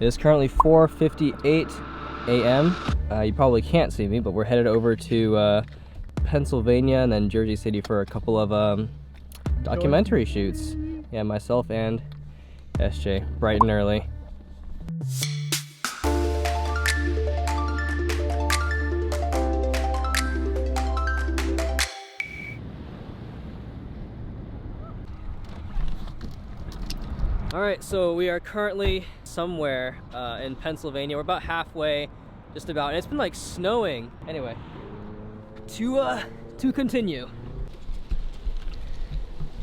It is currently 4:58 a.m. You probably can't see me, but we're headed over to Pennsylvania and then Jersey City for a couple of documentary shoots. Yeah, myself and SJ, bright and early. Alright, so we are currently somewhere in Pennsylvania. We're about halfway, just about, and it's been like snowing. Anyway, to continue.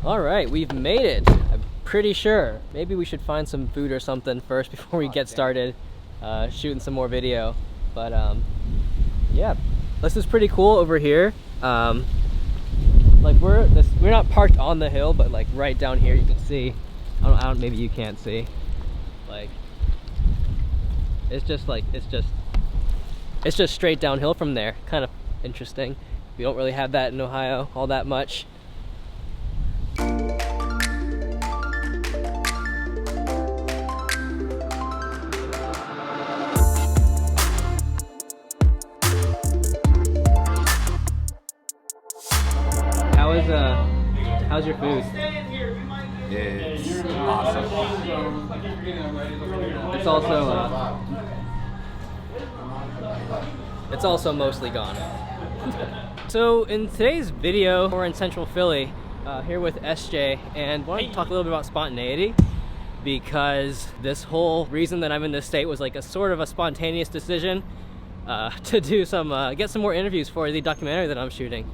Alright, we've made it, I'm pretty sure. Maybe we should find some food or something first before we get started shooting some more video. But yeah, this is pretty cool over here. Like we're not parked on the hill, but like right down here you can see. I don't, maybe you can't see. Like, it's just straight downhill from there. Kind of interesting. We don't really have that in Ohio all that much. How's your food? It's awesome. It's also mostly gone. So in today's video, we're in Central Philly, here with SJ, and wanted to talk a little bit about spontaneity, because this whole reason that I'm in this state was like a sort of a spontaneous decision to do get some more interviews for the documentary that I'm shooting.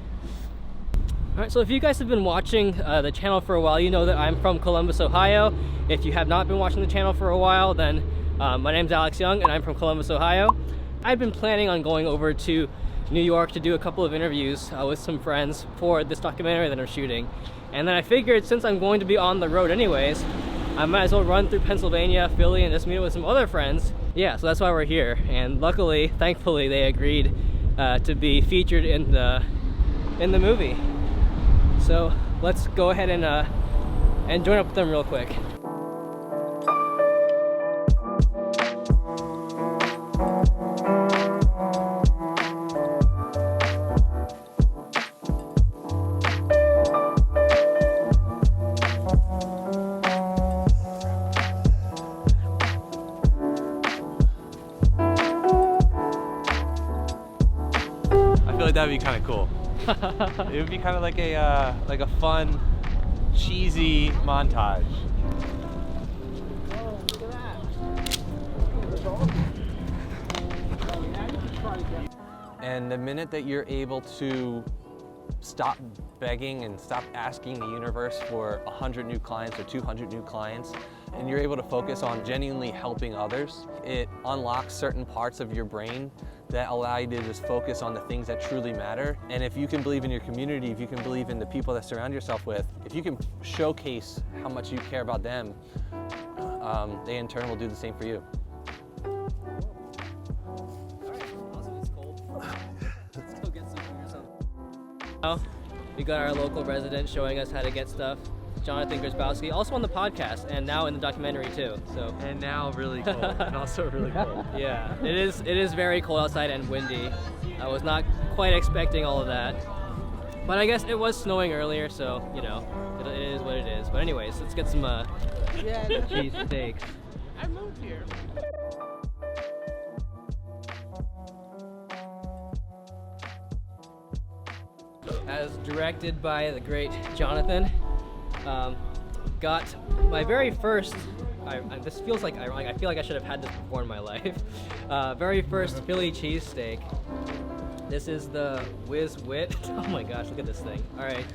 Alright, so if you guys have been watching the channel for a while, you know that I'm from Columbus, Ohio. If you have not been watching the channel for a while, then my name's Alex Young and I'm from Columbus, Ohio. I've been planning on going over to New York to do a couple of interviews with some friends for this documentary that I'm shooting. And then I figured, since I'm going to be on the road anyways, I might as well run through Pennsylvania, Philly, and just meet with some other friends. Yeah, so that's why we're here. And luckily, thankfully, they agreed to be featured in the movie. So let's go ahead and join up with them real quick. I feel like that'd be kind of cool. It would be kind of like a fun, cheesy montage. Oh, look at that. And the minute that you're able to stop begging and stop asking the universe for 100 new clients or 200 new clients, and you're able to focus on genuinely helping others, it unlocks certain parts of your brain that allow you to just focus on the things that truly matter. And if you can believe in your community, if you can believe in the people that surround yourself with, if you can showcase how much you care about them, they in turn will do the same for you. It's cold. Let's go get some food or something. Now, we got our local resident showing us how to get stuff. Jonathan Grzybowski, also on the podcast and now in the documentary too. So. And now really cold, and also really cold. Yeah, it is very cold outside and windy. I was not quite expecting all of that, but I guess it was snowing earlier, so you know, it is what it is. But anyways, let's get some cheese steaks. I moved here. As directed by the great Jonathan. Got my very first, this feels like ironic, I feel like I should have had this before in my life, very first Philly cheesesteak. This is the Whiz Wit. Oh my gosh, look at this thing. Alright.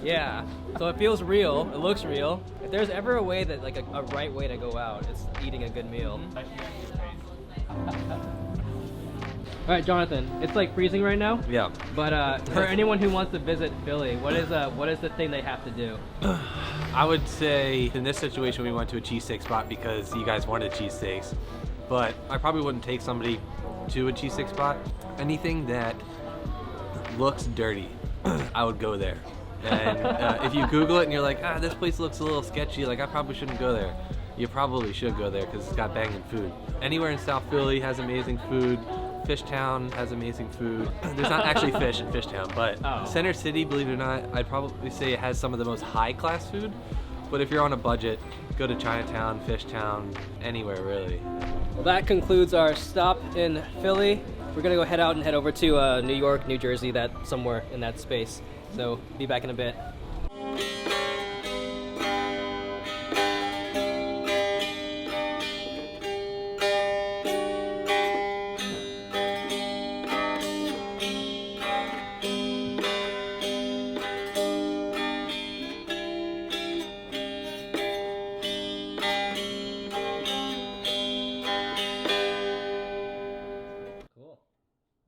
Yeah, so it feels real, it looks real. If there's ever a way that, like a right way to go out, it's eating a good meal. Alright, Jonathan, it's like freezing right now. Yeah. But for anyone who wants to visit Philly, what is the thing they have to do? I would say in this situation we went to a cheesesteak spot because you guys wanted cheesesteaks, but I probably wouldn't take somebody to a cheesesteak spot. Anything that looks dirty, I would go there. And if you Google it and you're like, this place looks a little sketchy, like I probably shouldn't go there. you probably should go there because it's got banging food. Anywhere in South Philly has amazing food. Fishtown has amazing food. There's not actually fish in Fishtown, but Center City, believe it or not, I'd probably say it has some of the most high-class food. But if you're on a budget, go to Chinatown, Fishtown, anywhere really. Well, that concludes our stop in Philly. We're gonna go head out and head over to New York, New Jersey, that somewhere in that space. So be back in a bit.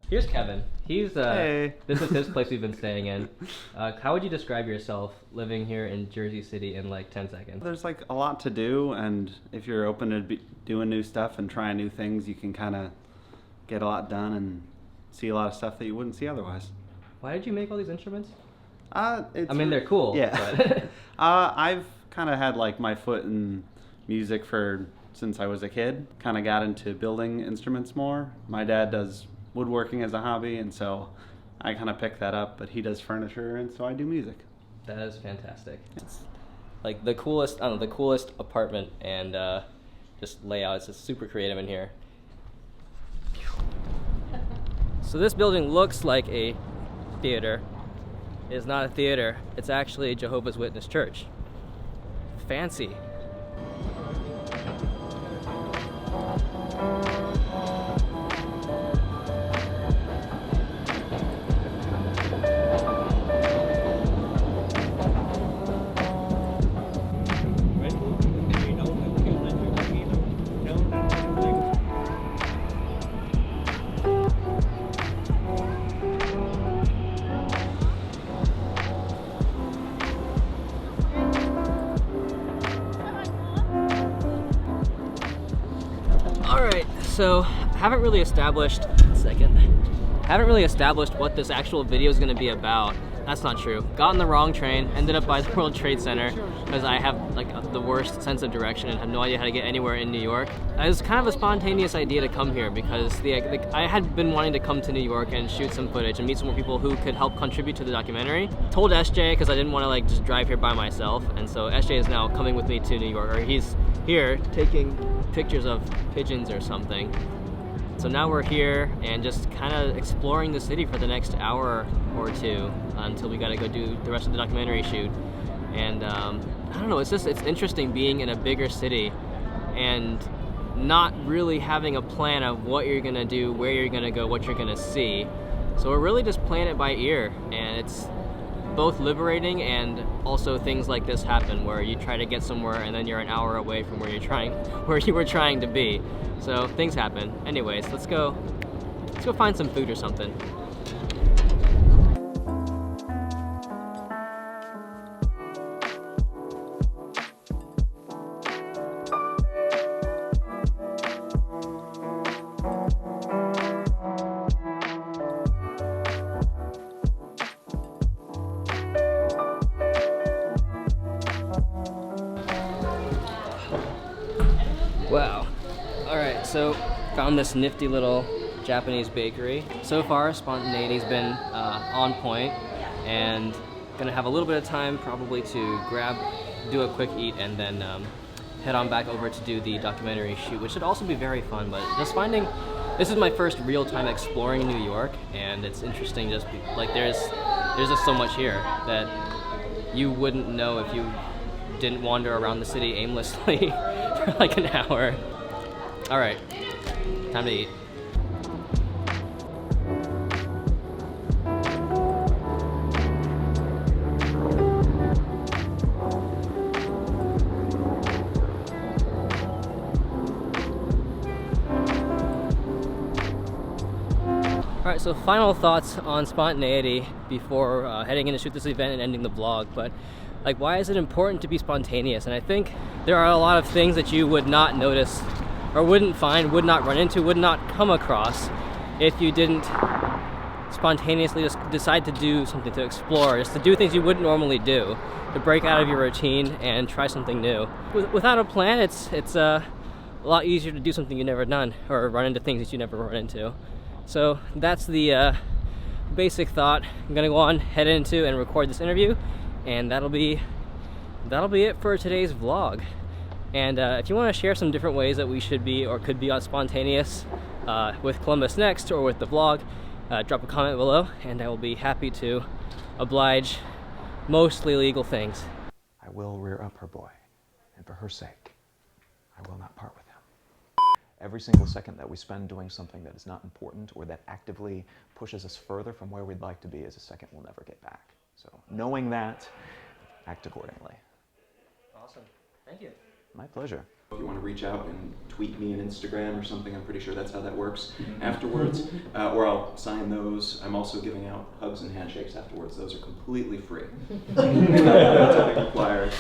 Here's Kevin. He's Hey. This is his place we've been staying in. How would you describe yourself living here in Jersey City in like 10 seconds? There's like a lot to do, and if you're open to doing new stuff and trying new things, you can kind of get a lot done and see a lot of stuff that you wouldn't see otherwise. Why did you make all these instruments? I mean, they're cool. Yeah. But I've kind of had like my foot in music since I was a kid. Kind of got into building instruments more. My dad does woodworking as a hobby, and so I kind of picked that up, but he does furniture, and so I do music. That is fantastic. It's like the coolest, I don't know, the coolest apartment and just layout. It's just super creative in here. So this building looks like a theater. It is not a theater. It's actually a Jehovah's Witness church. Fancy. Alright, so haven't really established what this actual video is going to be about. That's not true. Got on the wrong train, ended up by the World Trade Center because I have like the worst sense of direction and have no idea how to get anywhere in New York. It was kind of a spontaneous idea to come here because I had been wanting to come to New York and shoot some footage and meet some more people who could help contribute to the documentary. Told SJ because I didn't want to like just drive here by myself, and so SJ is now coming with me to New York, or he's here taking pictures of pigeons or something. So now we're here and just kind of exploring the city for the next hour or two until we gotta go do the rest of the documentary shoot. And I don't know, it's interesting being in a bigger city and not really having a plan of what you're gonna do, where you're gonna go, what you're gonna see. So we're really just playing it by ear, and it's both liberating and also things like this happen where you try to get somewhere and then you're an hour away from where you were trying to be. So things happen. Anyways, let's go find some food or something. Wow. Alright, so found this nifty little Japanese bakery. So far, spontaneity's been on point, and gonna have a little bit of time probably to do a quick eat, and then head on back over to do the documentary shoot, which should also be very fun. But just finding, this is my first real time exploring New York, and it's interesting there's just so much here that you wouldn't know if you didn't wander around the city aimlessly for like an hour. All right, time to eat. All right, so final thoughts on spontaneity before heading in to shoot this event and ending the vlog. But like, why is it important to be spontaneous? And I think there are a lot of things that you would not notice or wouldn't find, would not run into, would not come across if you didn't spontaneously just decide to do something, to explore, just to do things you wouldn't normally do, to break out of your routine and try something new. Without a plan, it's a lot easier to do something you've never done or run into things that you never run into. So that's the basic thought I'm gonna go on, head into and record this interview, and that'll be it for today's vlog. And if you want to share some different ways that we should be or could be on spontaneous with Columbus Next or with the vlog, drop a comment below and I will be happy to oblige mostly legal things. I will rear up her boy, and for her sake, I will not part with him. Every single second that we spend doing something that is not important or that actively pushes us further from where we'd like to be is a second we'll never get back. So knowing that, act accordingly. Awesome. Thank you. My pleasure. If you want to reach out and tweet me on Instagram or something, I'm pretty sure that's how that works afterwards. Or I'll sign those. I'm also giving out hugs and handshakes afterwards. Those are completely free. Nothing required.